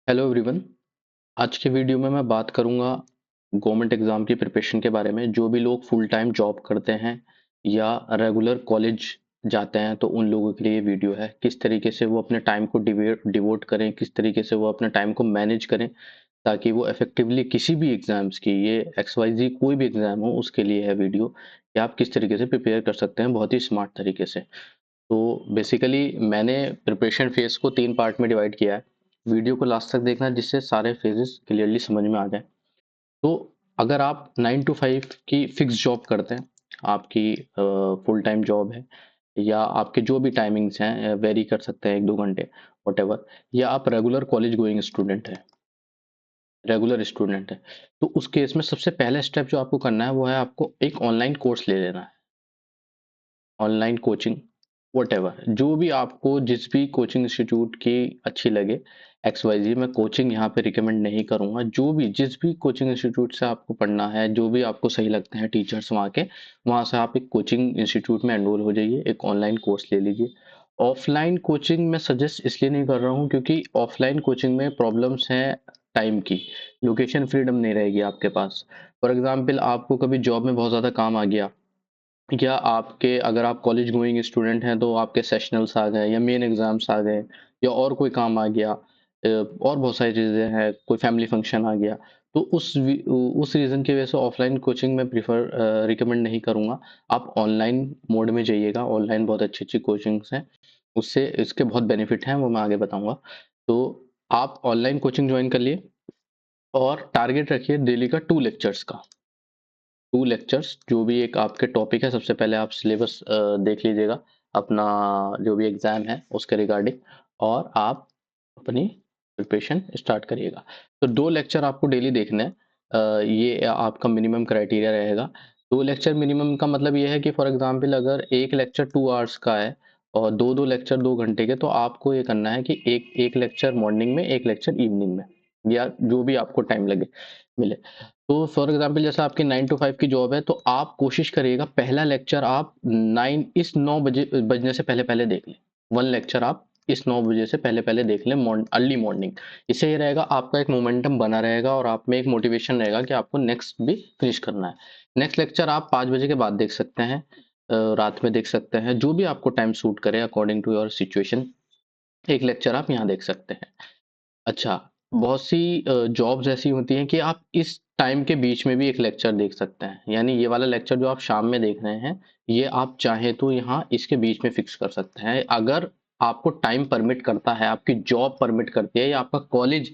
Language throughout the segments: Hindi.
Hello everyone. आज के वीडियो में मैं बात करूंगा गवर्नमेंट एग्जाम की प्रिपरेशन के बारे में। जो भी लोग फुल टाइम जॉब करते हैं या रेगुलर कॉलेज जाते हैं तो उन लोगों के लिए ये वीडियो है। किस तरीके से वो अपने टाइम को डिवोट करें, किस तरीके से वो अपने टाइम को मैनेज करें ताकि वो इफेक्टिवली किसी भी एग्जाम्स की, ये XYZ कोई भी एग्जाम हो उसके लिए है वीडियो कि आप किस तरीके से प्रिपेयर कर सकते हैं बहुत ही स्मार्ट तरीके से। तो बेसिकली मैंने प्रिपरेशन फेज को 3 पार्ट में डिवाइड किया है। वीडियो को लास्ट तक देखना जिससे सारे फेजेस क्लियरली समझ में आ जाए। तो अगर आप 9 to 5 की फिक्स जॉब करते हैं, आपकी फुल टाइम जॉब है या आपके जो भी टाइमिंग्स हैं वेरी कर सकते हैं 1-2 घंटे वटेवर, या आप रेगुलर स्टूडेंट है, तो उस केस में सबसे पहला स्टेप जो आपको करना है वो है आपको एक ऑनलाइन कोर्स ले लेना है। ऑनलाइन कोचिंग वटेवर जो भी आपको, जिस भी कोचिंग इंस्टीट्यूट की अच्छी लगे। XYZ मैं कोचिंग यहाँ पे रिकमेंड नहीं करूँगा। जो भी जिस भी कोचिंग इंस्टीट्यूट से आपको पढ़ना है, जो भी आपको सही लगते हैं टीचर्स वहाँ के, वहाँ से आप एक कोचिंग इंस्टीट्यूट में एनरोल हो जाइए, एक ऑनलाइन कोर्स ले लीजिए। ऑफलाइन कोचिंग मैं सजेस्ट इसलिए नहीं कर रहा हूँ क्योंकि ऑफलाइन कोचिंग में प्रॉब्लम्स हैं टाइम की। लोकेशन फ्रीडम नहीं रहेगी आपके पास। फॉर एग्जाम्पल आपको कभी जॉब में बहुत ज़्यादा काम आ गया, या आपके, अगर आप कॉलेज गोइंग स्टूडेंट हैं तो आपके सेशनल्स आ गए या मेन एग्जाम्स आ गए या और कोई काम आ गया, और बहुत सारी चीज़ें हैं, कोई फैमिली फंक्शन आ गया, तो उस रीज़न की वजह से ऑफलाइन कोचिंग में प्रीफर रिकमेंड नहीं करूँगा। आप ऑनलाइन मोड में जाइएगा। ऑनलाइन बहुत अच्छी अच्छी कोचिंग्स हैं, उससे इसके बहुत बेनिफिट हैं, वो मैं आगे बताऊँगा। तो आप ऑनलाइन कोचिंग ज्वाइन कर लिए और टारगेट रखिए डेली का 2 लेक्चर्स का। 2 लेक्चर्स जो भी एक आपके टॉपिक है, सबसे पहले आप सिलेबस देख लीजिएगा अपना, जो भी एग्जाम है उसके रिगार्डिंग, और आप अपनी प्रिपरेशन स्टार्ट करिएगा। तो 2 लेक्चर आपको डेली देखने हैं। ये आपका मिनिमम क्राइटेरिया रहेगा। 2 लेक्चर मिनिमम का मतलब ये है कि फॉर एग्जांपल अगर एक लेक्चर 2 आवर्स का है और दो दो लेक्चर 2 घंटे के, तो आपको ये करना है कि एक एक लेक्चर मॉर्निंग में, एक लेक्चर इवनिंग में, या जो भी आपको टाइम लगे मिले। तो फॉर एग्जांपल जैसे आपकी 9 to 5 की जॉब है, तो आप कोशिश करिएगा पहला लेक्चर आप 9 बजने से पहले पहले देख लें। 1 लेक्चर आप इस 9 बजे से पहले पहले देख लें, अर्ली मॉर्निंग। इससे ये रहेगा, आपका एक मोमेंटम बना रहेगा और आप में एक मोटिवेशन रहेगा कि आपको नेक्स्ट भी फिनिश करना है। नेक्स्ट लेक्चर आप 5 बजे के बाद देख सकते हैं, रात में देख सकते हैं, जो भी आपको टाइम सूट करे अकॉर्डिंग टू योर सिचुएशन। एक लेक्चर आप यहाँ देख सकते हैं। अच्छा, बहुत सी जॉब्स ऐसी होती हैं कि आप इस टाइम के बीच में भी एक लेक्चर देख सकते हैं। यानी ये वाला लेक्चर जो आप शाम में देख रहे हैं, ये आप चाहें तो यहाँ इसके बीच में फिक्स कर सकते हैं, अगर आपको टाइम परमिट करता है, आपकी जॉब परमिट करती है या आपका कॉलेज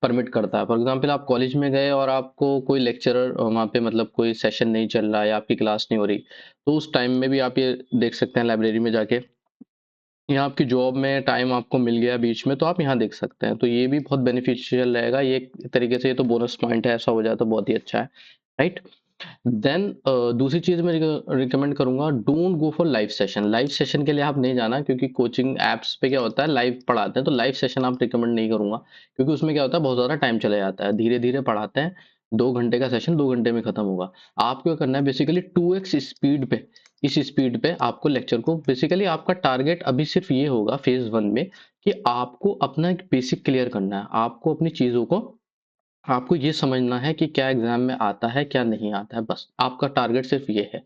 परमिट करता है। फॉर एग्जांपल आप कॉलेज में गए और आपको कोई लेक्चरर वहाँ पे, मतलब कोई सेशन नहीं चल रहा है या आपकी क्लास नहीं हो रही, तो उस टाइम में भी आप ये देख सकते हैं लाइब्रेरी में जाके, या आपकी जॉब में टाइम आपको मिल गया बीच में तो आप यहाँ देख सकते हैं। तो ये भी बहुत बेनिफिशियल रहेगा, ये एक तरीके से ये तो बोनस पॉइंट है, ऐसा हो जाए तो बहुत ही अच्छा है, राइट। देन दूसरी चीज मैं रिकमेंड करूंगा, don't go for live session. Live session के लिए आप नहीं जाना, क्योंकि कोचिंग एप्स पे क्या होता है, लाइव पढ़ाते हैं, तो लाइव सेशन आप रिकमेंड नहीं करूंगा, क्योंकि उसमें क्या होता है, बहुत ज़्यादा टाइम चला जाता है, धीरे धीरे पढ़ाते हैं। 2 घंटे का सेशन 2 घंटे में खत्म होगा। आपको क्या करना है, बेसिकली 2x स्पीड पे, इस स्पीड पे आपको लेक्चर को, बेसिकली आपका टारगेट अभी सिर्फ ये होगा फेज 1 में कि आपको अपना एक बेसिक क्लियर करना है, आपको अपनी चीज़ों को, आपको ये समझना है कि क्या एग्जाम में आता है क्या नहीं आता है, बस आपका टारगेट सिर्फ ये है।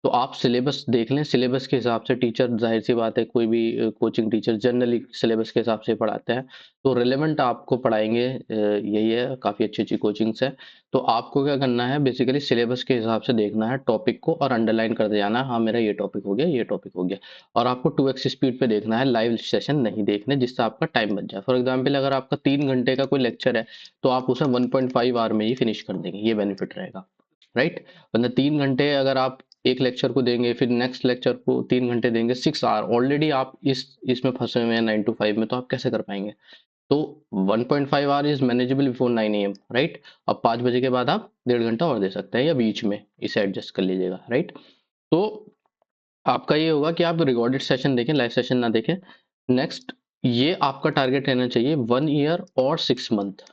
तो आप सिलेबस देख लें, सिलेबस के हिसाब से टीचर, जाहिर सी बात है, कोई भी कोचिंग टीचर जनरली सिलेबस के हिसाब से पढ़ाते हैं, तो रिलेवेंट आपको पढ़ाएंगे। यही है, काफ़ी अच्छी अच्छी कोचिंग्स है। तो आपको क्या करना है, बेसिकली सिलेबस के हिसाब से देखना है टॉपिक को और अंडरलाइन करते जाना है, हाँ मेरा ये टॉपिक हो गया, ये टॉपिक हो गया। और आपको 2x स्पीड पे देखना है, लाइव सेशन नहीं देखने, जिससे आपका टाइम बच जाए। फॉर एग्जाम्पल अगर आपका 3 घंटे का कोई लेक्चर है, तो आप उसे 1.5 आवर में ही फिनिश कर देंगे, ये बेनिफिट रहेगा, राइट। वरना 3 घंटे अगर आप एक लेक्चर को देंगे, फिर नेक्स्ट लेक्चर को 3 घंटे देंगे, 6 आवर ऑलरेडी आप इसमें फंसे हुए हैं 9 to 5 में, तो आप कैसे कर पाएंगे। तो 1.5 our is manageable before 9 AM, right. अब 5 बजे के बाद आप 1.5 घंटा और दे सकते हैं, या बीच में इसे एडजस्ट कर लीजिएगा, राइट। तो आपका ये होगा कि आप रिकॉर्डेड सेशन देखें, लाइव सेशन ना देखें। नेक्स्ट, ये आपका टारगेट रहना चाहिए 1 ईयर और 6 मंथ।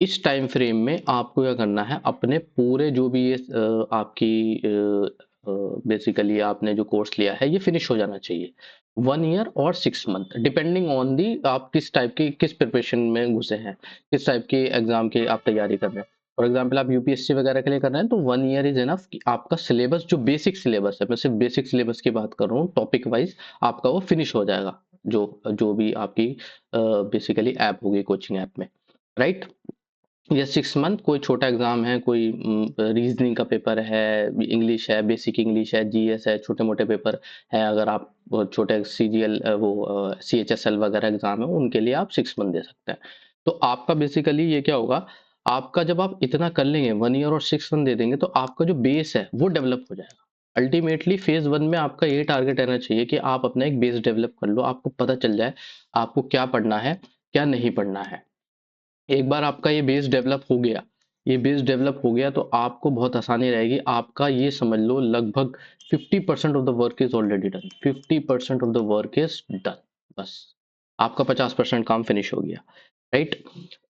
इस टाइम फ्रेम में आपको क्या करना है, अपने पूरे जो भी ये आपकी बेसिकली आपने जो कोर्स लिया है ये फिनिश हो जाना चाहिए। 1 ईयर और 6 मंथ डिपेंडिंग ऑन दी आप किस टाइप की किस प्रिपरेशन में घुसे हैं, किस टाइप की एग्जाम की आप तैयारी कर रहे हैं। फॉर एग्जाम्पल आप यूपीएससी वगैरह के लिए कर रहे हैं तो 1 ईयर इज एनफ कि आपका सिलेबस जो बेसिक सिलेबस है, मैं सिर्फ बेसिक सिलेबस की बात कर रहा हूँ, टॉपिक वाइज आपका वो फिनिश हो जाएगा, जो जो भी आपकी बेसिकली ऐप होगी कोचिंग ऐप में, राइट। या 6 मंथ कोई छोटा एग्जाम है, कोई रीजनिंग का पेपर है, इंग्लिश है, बेसिक इंग्लिश है, जीएस है, छोटे मोटे पेपर है, अगर आप छोटे सीजीएल वो सीएचएसएल वगैरह एग्जाम है उनके लिए आप 6 मंथ दे सकते हैं। तो आपका बेसिकली ये क्या होगा, आपका जब आप इतना कर लेंगे 1 ईयर और 6 मंथ दे देंगे तो आपका जो बेस है वो डेवलप हो जाएगा। अल्टीमेटली फेज 1 में आपका ये टारगेट रहना चाहिए कि आप अपना एक बेस डेवलप कर लो, आपको पता चल जाए आपको क्या पढ़ना है क्या नहीं पढ़ना है। एक बार आपका ये बेस डेवलप हो गया, ये बेस डेवलप हो गया तो आपको बहुत आसानी रहेगी, आपका ये समझ लो लगभग 50% of the work is already done, 50% of the work is done, बस आपका 50% काम फिनिश हो गया, राइट।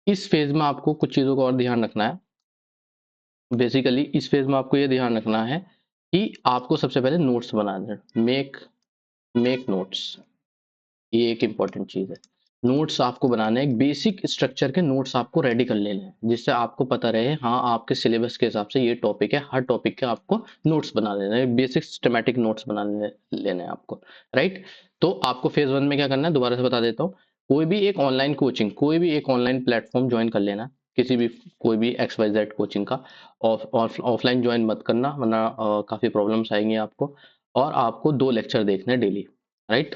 इस फेज में आपको कुछ चीजों का और ध्यान रखना है। बेसिकली इस फेज में आपको ये ध्यान रखना है कि आपको सबसे पहले नोट्स बनाने हैं, मेक नोट्स, ये एक इंपॉर्टेंट चीज है। नोट्स आपको बनाने हैं, एक बेसिक स्ट्रक्चर के नोट्स आपको रेडी कर लेने हैं, जिससे आपको पता रहे हाँ आपके सिलेबस के हिसाब से ये टॉपिक है, हर टॉपिक के आपको नोट्स बना लेने हैं, बेसिक सिस्टमैटिक नोट्स बना लेने हैं आपको, राइट। तो आपको फेज 1 में क्या करना है दोबारा से बता देता हूँ, कोई भी एक ऑनलाइन कोचिंग, कोई भी एक ऑनलाइन प्लेटफॉर्म ज्वाइन कर लेना, किसी भी कोई भी XYZ कोचिंग का। ऑफलाइन ज्वाइन मत करना वरना काफी प्रॉब्लम्स आएंगी आपको। और आपको 2 लेक्चर देखने डेली, राइट।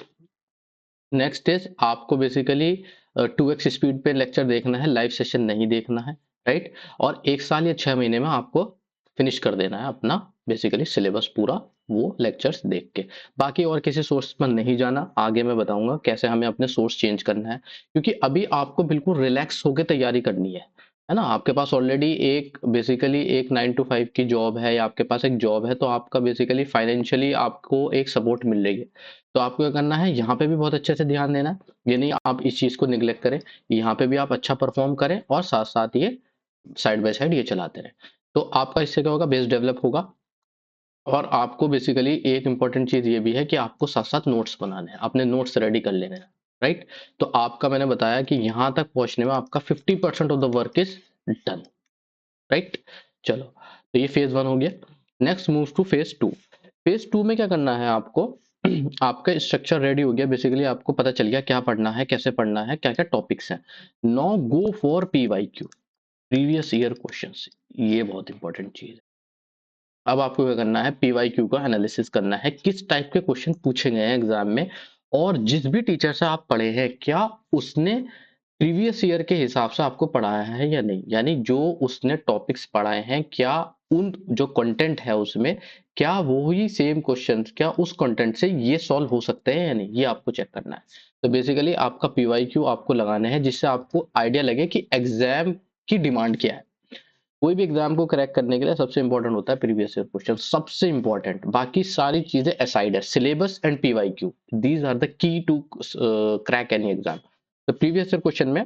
नेक्स्ट इज आपको बेसिकली 2x स्पीड पे लेक्चर देखना है, लाइव सेशन नहीं देखना है, राइट। और 1 साल या 6 महीने में आपको फिनिश कर देना है अपना बेसिकली सिलेबस पूरा, वो लेक्चर्स देख के। बाकी और किसी सोर्स पर नहीं जाना, आगे मैं बताऊंगा कैसे हमें अपने सोर्स चेंज करना है, क्योंकि अभी आपको बिल्कुल रिलैक्स होकर तैयारी करनी है ना। आपके पास ऑलरेडी एक बेसिकली एक 9 to 5 की जॉब है या आपके पास एक जॉब है, तो आपका बेसिकली फाइनेंशियली आपको एक सपोर्ट मिल रही है। तो आपको क्या करना है, यहाँ पे भी बहुत अच्छे से ध्यान देना है, ये नहीं आप इस चीज को निगलेक्ट करें, यहाँ पे भी आप अच्छा परफॉर्म करें और साथ साथ ये साइड बाय साइड ये चलाते रहें। तो आपका इससे क्या होगा, बेस डेवलप होगा। और आपको बेसिकली एक इंपॉर्टेंट चीज ये भी है कि आपको साथ साथ नोट्स बनाने हैं, अपने नोट्स रेडी कर लेने हैं, राइट। तो आपका मैंने बताया कि यहाँ तक पहुंचने में आपका 50% of the work is done, right. चलो, तो ये फेज 1 हो गया। Next move two phase 2। Phase 2 में क्या करना है आपको, आपका स्ट्रक्चर रेडी हो गया, बेसिकली आपको पता चल गया क्या पढ़ना है, कैसे पढ़ना है, क्या क्या टॉपिक्स हैं। Now go for PYQ, previous year questions, ये बहुत इंपॉर्टेंट चीज है। अब आपको क्या करना है, PYQ का एनालिसिस करना है, किस टाइप के क्वेश्चन पूछे गए हैं एग्जाम में, और जिस भी टीचर से आप पढ़े हैं क्या उसने प्रीवियस ईयर के हिसाब से आपको पढ़ाया है या नहीं, यानी जो उसने टॉपिक्स पढ़ाए हैं क्या उन जो कंटेंट है उसमें क्या वो ही सेम क्वेश्चंस क्या उस कंटेंट से ये सॉल्व हो सकते हैं या नहीं, ये आपको चेक करना है। तो बेसिकली आपका PYQ आपको लगाना है जिससे आपको आइडिया लगे कि एग्जाम की डिमांड क्या है। कोई भी एग्जाम को क्रैक करने के लिए सबसे इंपॉर्टेंट होता है प्रीवियस ईयर क्वेश्चन, सबसे इंपॉर्टेंट, बाकी सारी चीजें असाइड है, syllabus and PYQ these are the key to crack any exam. तो प्रीवियस ईयर क्वेश्चन में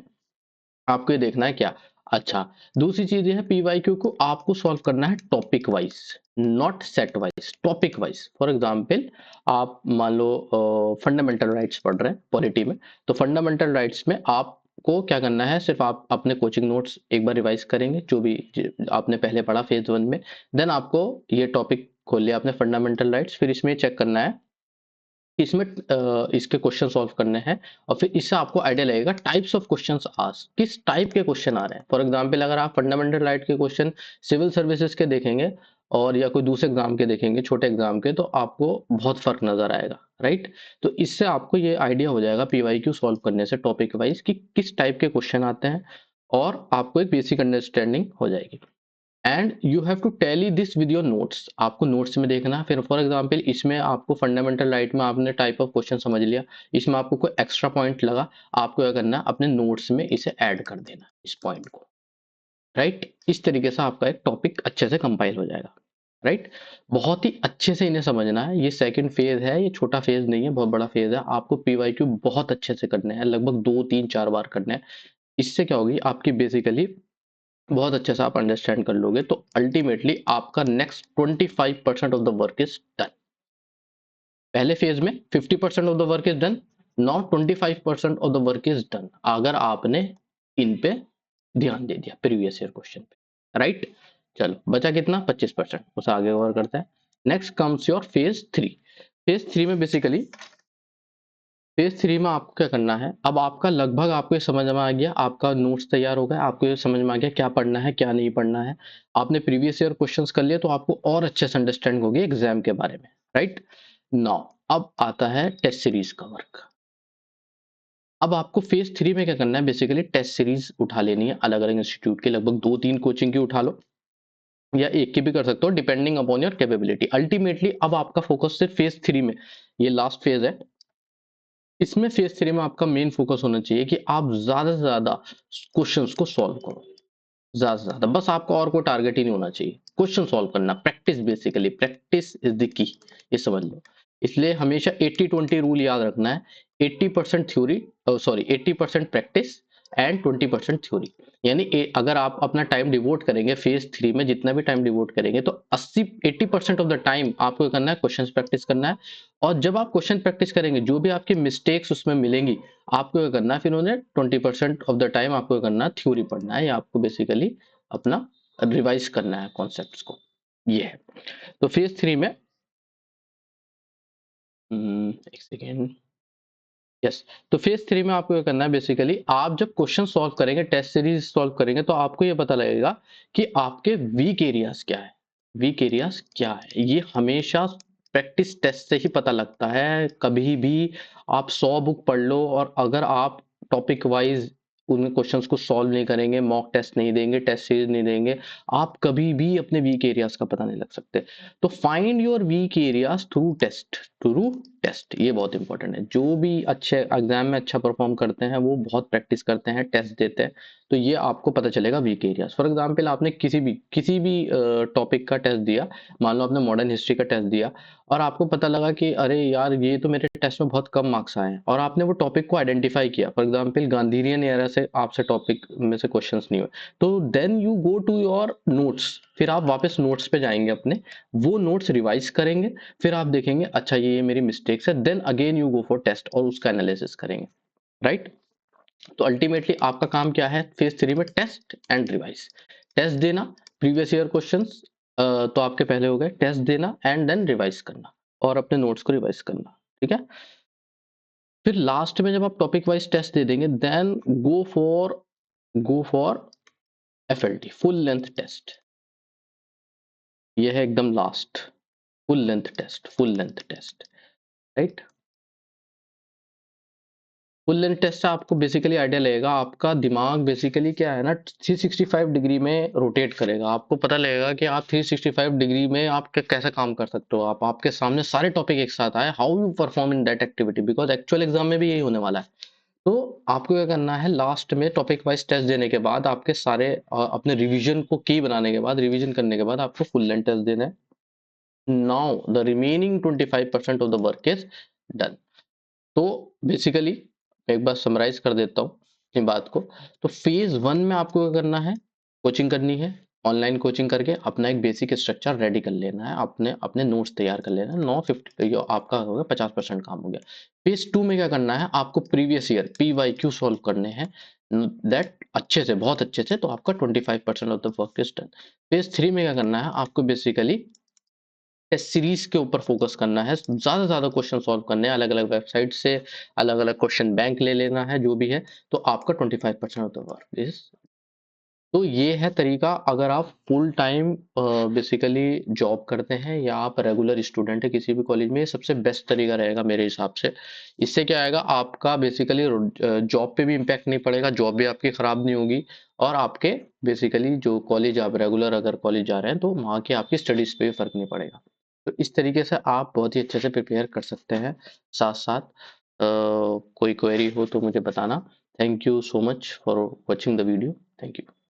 आपको ये देखना है क्या। अच्छा, दूसरी चीज ये है PYQ को आपको सॉल्व करना है topic wise, not set wise, topic wise. For example आप मान लो फंडामेंटल राइट्स पढ़ रहे हैं पॉलिटी में, तो फंडामेंटल राइट्स में आपको क्या करना है, सिर्फ आप अपने कोचिंग नोट्स एक बार रिवाइज करेंगे जो भी आपने पहले पढ़ा फेज 1 में, देन आपको ये टॉपिक खोल लिया आपने फंडामेंटल राइट्स, फिर इसमें चेक करना है इसमें इसके क्वेश्चन सॉल्व करने हैं, और फिर इससे आपको आइडिया लगेगा टाइप्स ऑफ क्वेश्चंस आस्क, किस टाइप के क्वेश्चन आ रहे हैं। फॉर एग्जांपल अगर आप फंडामेंटल राइट के क्वेश्चन सिविल सर्विसेज के देखेंगे और या कोई दूसरे एग्जाम के देखेंगे, छोटे एग्जाम के, तो आपको बहुत फर्क नजर आएगा, राइट। तो इससे आपको ये आइडिया हो जाएगा PYQ सॉल्व करने से टॉपिक वाइज कि किस टाइप के क्वेश्चन आते हैं, और आपको एक बेसिक अंडरस्टैंडिंग हो जाएगी। And you have to tally this with your notes, आपको नोट्स में देखना है। फिर फॉर एग्जांपल इसमें आपको फंडामेंटल राइट में आपने टाइप ऑफ क्वेश्चन समझ लिया, इसमें आपको कोई एक्स्ट्रा पॉइंट लगा, आपको क्या करना है अपने नोट्स में इसे ऐड कर देना इस पॉइंट को, राइट। इस तरीके से आपका एक टॉपिक अच्छे से कंपाइल हो जाएगा, राइट। बहुत ही अच्छे से इन्हें समझना है, ये सेकंड फेज है, ये छोटा फेज नहीं है, बहुत बड़ा फेज है। आपको PYQ बहुत अच्छे से करने हैं, लगभग 2 3 4 बार करने हैं। इससे क्या होगी आपकी बेसिकली बहुत अच्छे से आप अंडरस्टैंड कर लोगे, तो अल्टीमेटली आपका next 25% of the work is done. पहले फेज में 50% of the work is done, now 25% of the work is done, अगर आपने इन पे ध्यान दे दिया प्रीवियस ईयर क्वेश्चन पे, राइट। चलो बचा कितना, 25%, उसे आगे और करते हैं। Next comes your phase 3। Phase 3 में बेसिकली, फेज 3 में आपको क्या करना है, अब आपका लगभग आपको ये समझ में आ गया, आपका नोट्स तैयार हो गया, आपको ये समझ में आ गया क्या पढ़ना है क्या नहीं पढ़ना है, आपने प्रीवियस ईयर क्वेश्चंस कर लिए, तो आपको और अच्छे से अंडरस्टैंड होगी एग्जाम के बारे में, राइट। नाउ अब आता है टेस्ट सीरीज का वर्क। अब आपको फेज 3 में क्या करना है, बेसिकली टेस्ट सीरीज उठा लेनी है अलग अलग इंस्टीट्यूट की, लगभग 2-3 कोचिंग की उठा लो, या एक की भी कर सकते हो, depending upon your capability. Ultimately अब आपका फोकस सिर्फ फेज 3 में, ये लास्ट फेज है, इसमें फेज 3 में आपका मेन फोकस होना चाहिए कि आप ज्यादा से ज्यादा क्वेश्चंस को सॉल्व करो, ज्यादा से ज्यादा, बस आपका और कोई टारगेट ही नहीं होना चाहिए, क्वेश्चन सॉल्व करना, practice, basically practice is the key, ये समझ लो। इसलिए हमेशा 80-20 रूल याद रखना है, 80% theory, sorry 80% practice and 20% theory. यानी अगर आप अपना टाइम डिवोट करेंगे फेज 3 में, जितना भी टाइम डिवोट करेंगे, तो 80% ऑफ द टाइम आपको करना है क्वेश्चन प्रैक्टिस करना है। और जब आप क्वेश्चन प्रैक्टिस करेंगे, जो भी आपकी मिस्टेक्स उसमें मिलेंगी, आपको क्या करना है, फिर उन्हें 20% ऑफ द टाइम आपको करना है थ्योरी पढ़ना है, या आपको बेसिकली अपना रिवाइज करना है कॉन्सेप्ट्स को, ये है। तो फेज 3 में एक सेकेंड, यस, तो फेज 3 में आपको क्या करना है, बेसिकली आप जब क्वेश्चन सॉल्व करेंगे, टेस्ट सीरीज सॉल्व करेंगे, तो आपको ये पता लगेगा कि आपके वीक एरियाज क्या है, वीक एरियाज क्या है, ये हमेशा प्रैक्टिस टेस्ट से ही पता लगता है। कभी भी आप 100 बुक पढ़ लो, और अगर आप टॉपिक वाइज उन क्वेश्चंस को सॉल्व नहीं करेंगे, मॉक टेस्ट नहीं देंगे, टेस्ट सीरीज नहीं देंगे, आप कभी भी अपने वीक एरियाज का पता नहीं लग सकते। तो find your weak areas through test, through test, ये बहुत इंपॉर्टेंट है। जो भी अच्छे एग्जाम में अच्छा परफॉर्म करते हैं, वो बहुत प्रैक्टिस करते हैं, टेस्ट देते हैं, तो ये आपको पता चलेगा वीक एरियाज। फॉर एग्जांपल आपने किसी भी टॉपिक का टेस्ट दिया, मान लो आपने मॉडर्न हिस्ट्री का टेस्ट दिया, और आपको पता लगा कि अरे यार ये तो मेरे टेस्ट में बहुत कम मार्क्स आए हैं, और आपने वो टॉपिक को आइडेंटिफाई किया, फॉर एग्जांपल गांधीनियन एरा से आपसे टॉपिक में से क्वेश्चंस नहीं हुए, तो then you go to your notes, फिर आप वापस नोट्स पे जाएंगे अपने, वो नोट्स रिवाइज करेंगे, फिर आप देखेंगे अच्छा ये मेरी मिस्टेक्स है, then again you go for test और उसका एनालिसिस करेंगे, राइट। तो अल्टीमेटली आपका काम क्या है फेज 3 में, टेस्ट एंड रिवाइज। टेस्ट देना, प्रीवियस ईयर क्वेश्चंस तो आपके पहले हो गए, टेस्ट देना एंड देन रिवाइज करना, और अपने नोट्स को रिवाइज करना, ठीक है। फिर लास्ट में जब आप टॉपिक वाइज टेस्ट दे देंगे, then go for FLT, full length test, ये है एकदम last, full length test, full length test, right. Full length test से आपको बेसिकली आइडिया लगेगा, आपका दिमाग बेसिकली क्या है ना, 365 डिग्री में रोटेट करेगा, आपको पता लगेगा कि आप 365 डिग्री में आप कैसे काम कर सकते हो, आप आपके सामने सारे टॉपिक एक साथ आए, how you perform in that activity, because actual exam में भी यही होने वाला है। तो आपको क्या करना है, लास्ट में टॉपिक वाइज टेस्ट देने के बाद, आपके सारे अपने रिवीजन को की बनाने के बाद, रिवीजन करने के बाद आपको फुल लेंथ टेस्ट देना है। Now the remaining 25% of the work is done. तो बेसिकली एक बार समराइज कर देता हूँ अपनी बात को। तो फेज 1 में आपको क्या करना है, कोचिंग करनी है, ऑनलाइन कोचिंग करके अपना एक बेसिक स्ट्रक्चर रेडी कर लेना है, अपने अपने नोट्स तैयार कर लेना है, 950 आपका हो गया, 50% काम हो गया। फेज 2 में क्या करना है, आपको प्रीवियस ईयर PYQ सॉल्व करने हैं, दैट अच्छे से, बहुत अच्छे से, तो आपका 25% of the work is done. Phase 3 में क्या करना है, आपको बेसिकली टेस्ट सीरीज के ऊपर फोकस करना है, ज्यादा से ज्यादा क्वेश्चन सॉल्व करने हैं, अलग अलग वेबसाइट से अलग अलग क्वेश्चन बैंक ले लेना है, जो भी है, तो आपका 25% ऑफ द वर्क इज। तो ये है तरीका, अगर आप फुल टाइम बेसिकली जॉब करते हैं, या आप रेगुलर स्टूडेंट है किसी भी कॉलेज में, ये सबसे बेस्ट तरीका रहेगा मेरे हिसाब से। इससे क्या आएगा, आपका बेसिकली जॉब पे भी इम्पैक्ट नहीं पड़ेगा, जॉब भी आपकी खराब नहीं होगी, और आपके बेसिकली जो कॉलेज आप रेगुलर अगर कॉलेज जा रहे हैं, तो वहाँ की आपकी स्टडीज पे भी फर्क नहीं पड़ेगा। तो इस तरीके से आप बहुत ही अच्छे से प्रिपेयर कर सकते हैं। साथ साथ कोई क्वेरी हो तो मुझे बताना। Thank you so much for watching the video. Thank you.